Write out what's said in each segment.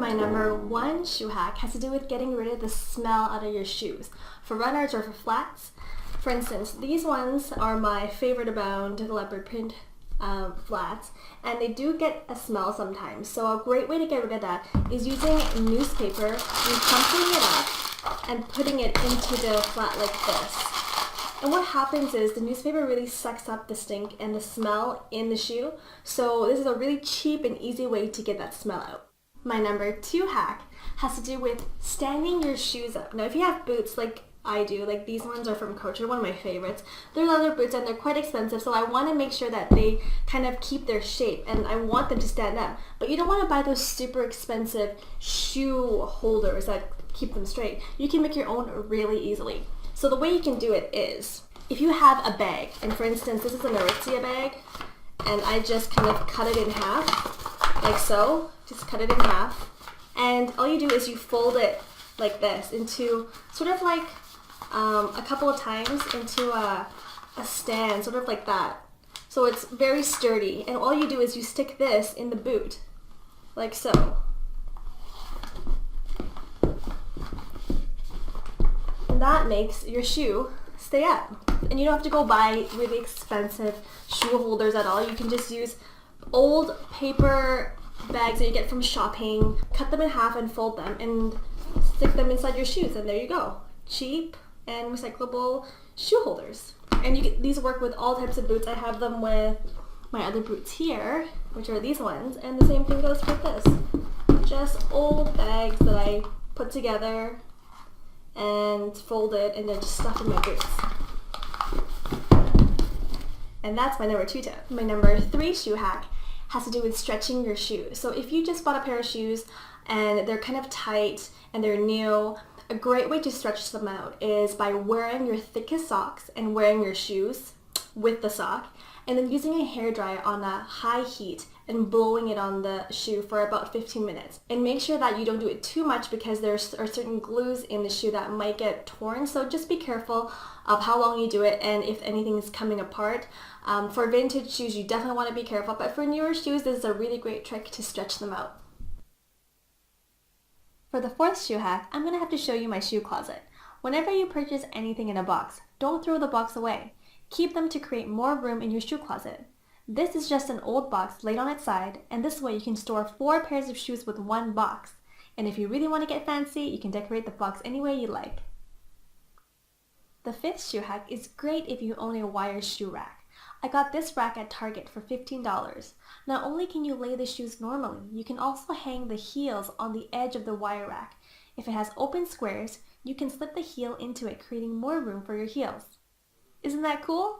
My number one shoe hack has to do with getting rid of the smell out of your shoes. For runners or for flats. For instance, these ones are my favorite Abound leopard print flats, and they do get a smell sometimes. So a great way to get rid of that is using newspaper, crumpling it up, and putting it into the flat like this. And what happens is the newspaper really sucks up the stink and the smell in the shoe. So this is a really cheap and easy way to get that smell out. My number two hack has to do with standing your shoes up. Now if you have boots like I do, like these ones are from Coach, they're one of my favorites. They're leather boots and they're quite expensive, so I want to make sure that they kind of keep their shape and I want them to stand up. But you don't want to buy those super expensive shoe holders that keep them straight. You can make your own really easily. So the way you can do it is, if you have a bag, and for instance this is an Aritzia bag, and I just kind of cut it in half, like so, just cut it in half, and all you do is you fold it like this into sort of like a couple of times into a stand, sort of like that. So it's very sturdy, and all you do is you stick this in the boot, like so. And that makes your shoe stay up. And you don't have to go buy really expensive shoe holders at all. You can just use old paper bags that you get from shopping, cut them in half and fold them and stick them inside your shoes, and there you go. Cheap and recyclable shoe holders. And these work with all types of boots. I have them with my other boots here, which are these ones, and the same thing goes with this. Just old bags that I put together and fold it and then just stuff in my boots. And that's my number two tip. My number three shoe hack has to do with stretching your shoes. So if you just bought a pair of shoes and they're kind of tight and they're new, a great way to stretch them out is by wearing your thickest socks and wearing your shoes with the sock, and then using a hairdryer on a high heat and blowing it on the shoe for about 15 minutes. And make sure that you don't do it too much because there are certain glues in the shoe that might get torn, so just be careful of how long you do it and if anything is coming apart. For vintage shoes you definitely want to be careful, but for newer shoes this is a really great trick to stretch them out. For the fourth shoe hack, I'm going to have to show you my shoe closet. Whenever you purchase anything in a box, don't throw the box away. Keep them to create more room in your shoe closet. This is just an old box laid on its side, and this way you can store 4 pairs of shoes with one box. And if you really want to get fancy, you can decorate the box any way you like. The fifth shoe hack is great if you own a wire shoe rack. I got this rack at Target for $15. Not only can you lay the shoes normally, you can also hang the heels on the edge of the wire rack. If it has open squares, you can slip the heel into it, creating more room for your heels. Isn't that cool?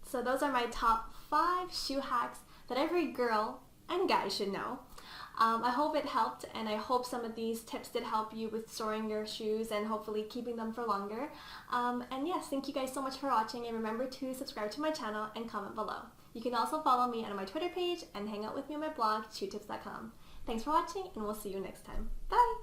So those are my top 5 shoe hacks that every girl and guy should know. I hope it helped, and I hope some of these tips did help you with storing your shoes and hopefully keeping them for longer. And yes, thank you guys so much for watching, and remember to subscribe to my channel and comment below. You can also follow me on my Twitter page and hang out with me on my blog, shoetips.com. Thanks for watching, and we'll see you next time. Bye!